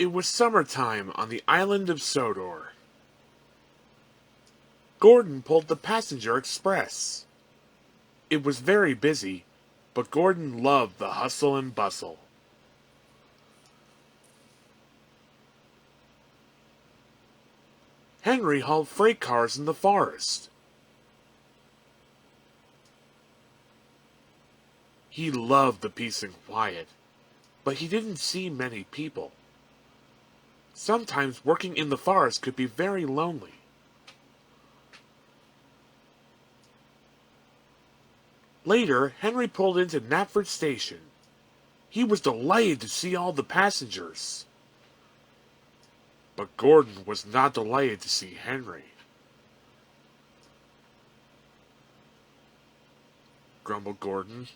It was summertime on the island of Sodor. Gordon pulled the passenger express. It was very busy, but Gordon loved the hustle and bustle. Henry hauled freight cars in the forest. He loved the peace and quiet, but he didn't see many people. Sometimes working in the forest could be very lonely. Later, Henry pulled into Knapford Station. He was delighted to see all the passengers. But Gordon was not delighted to see Henry. Grumbled Gordon.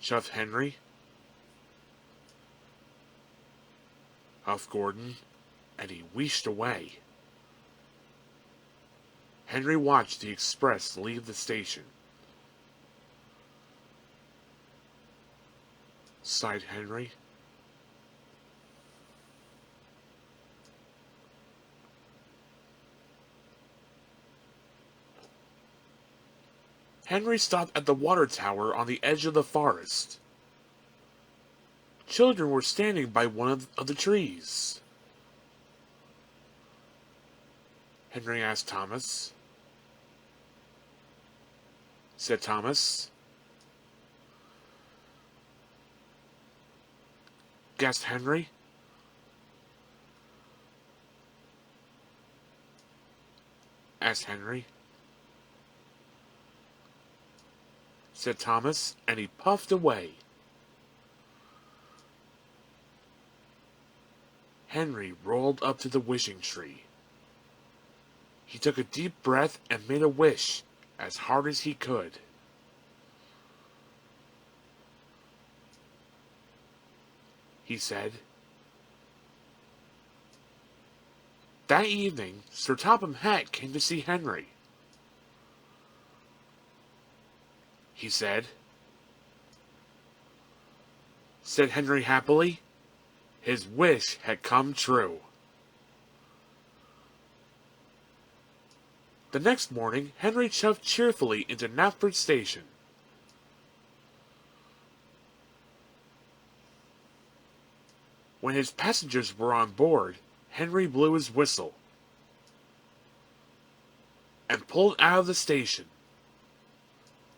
Chuffed Henry. Huffed Gordon, and he wheeshed away. Henry watched the express leave the station. Sighed Henry. Henry stopped at the water tower on the edge of the forest. Children were standing by one of the trees. Henry asked Thomas. Said Thomas. Guessed Henry. Asked Henry. Said Thomas, and he puffed away. Henry rolled up to the wishing tree. He took a deep breath and made a wish as hard as he could. He said, that evening, Sir Topham Hatt came to see Henry. He said Henry happily, his wish had come true. The next morning, Henry chuffed cheerfully into Knapford Station. When his passengers were on board, Henry blew his whistle and pulled out of the station.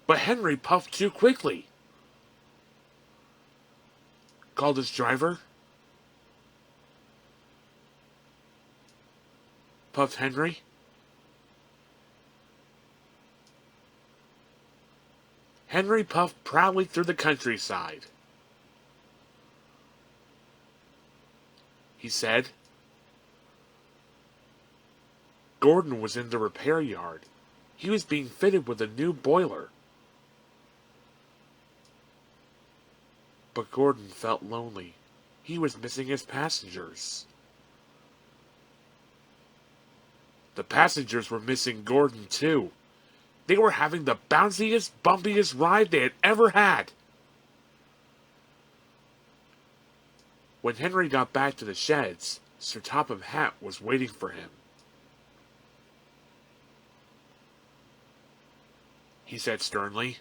But Henry puffed too quickly. Called his driver. Puffed Henry. Henry puffed proudly through the countryside. He said, Gordon was in the repair yard. He was being fitted with a new boiler. But Gordon felt lonely. He was missing his passengers. The passengers were missing Gordon too. They were having the bounciest, bumpiest ride they had ever had. When Henry got back to the sheds, Sir Topham Hatt was waiting for him. He said sternly,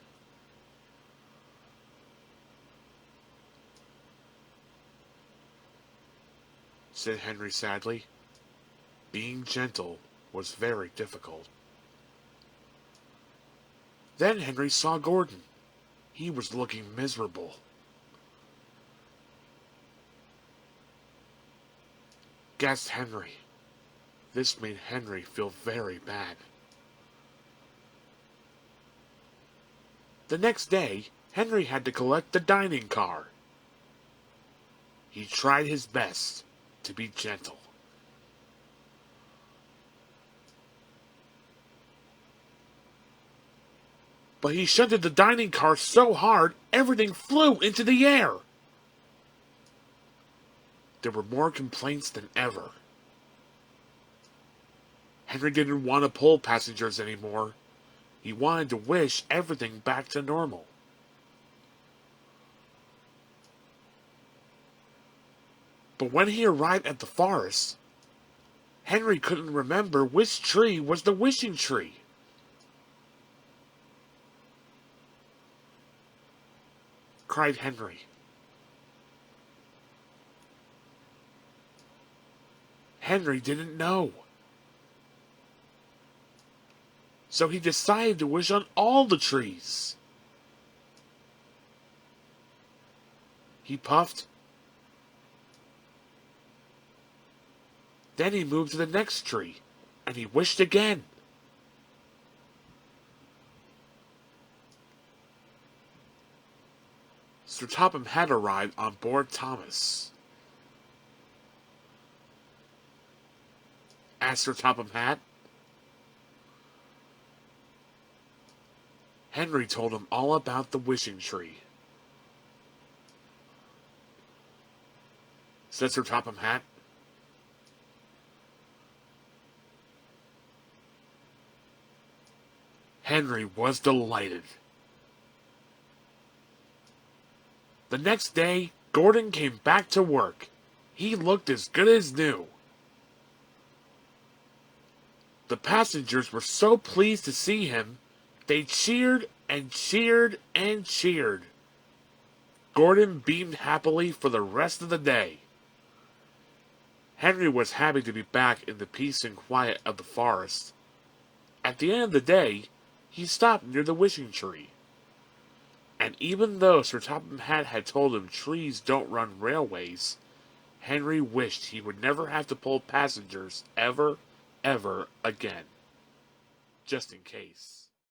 said Henry sadly. Being gentle was very difficult. Then Henry saw Gordon. He was looking miserable. Gasped Henry. This made Henry feel very bad. The next day, Henry had to collect the dining car. He tried his best to be gentle. But he shunted the dining car so hard, everything flew into the air. There were more complaints than ever. Henry didn't want to pull passengers anymore. He wanted to wish everything back to normal. But when he arrived at the forest, Henry couldn't remember which tree was the wishing tree. Cried Henry. Henry didn't know. So he decided to wish on all the trees. He puffed. Then he moved to the next tree, and he wished again. Sir Topham had arrived on board Thomas. Asked Sir Topham Hatt. Henry told him all about the wishing tree. Said Sir Topham Hatt. Henry was delighted. The next day, Gordon came back to work. He looked as good as new. The passengers were so pleased to see him, they cheered and cheered and cheered. Gordon beamed happily for the rest of the day. Henry was happy to be back in the peace and quiet of the forest. At the end of the day, he stopped near the wishing tree. And even though Sir Topham Hatt had told him trees don't run railways, Henry wished he would never have to pull passengers ever again. Just in case.